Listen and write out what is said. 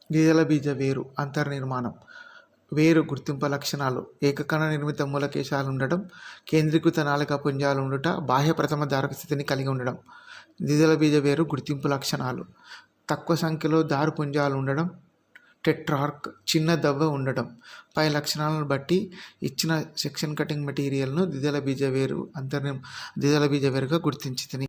ద్విదళ బీజ వేరు అంతర్నిర్మాణం. వేరు గుర్తింపు లక్షణాలు: ఏకకణ నిర్మిత మూలకేశాలు ఉండడం, కేంద్రీకృత నాళికా పుంజాలు ఉండుట, బాహ్య ప్రథమ ధారక స్థితిని కలిగి ఉండడం. ద్విదళ బీజ వేరు గుర్తింపు లక్షణాలు: తక్కువ సంఖ్యలో దారు పుంజాలు ఉండడం, టెట్రార్క్ చిన్న దవ్వ ఉండడం. పై లక్షణాలను బట్టి ఇచ్చిన సెక్షన్ కటింగ్ మెటీరియల్ను ద్విదళ బీజ వేరుగా గుర్తించితిని.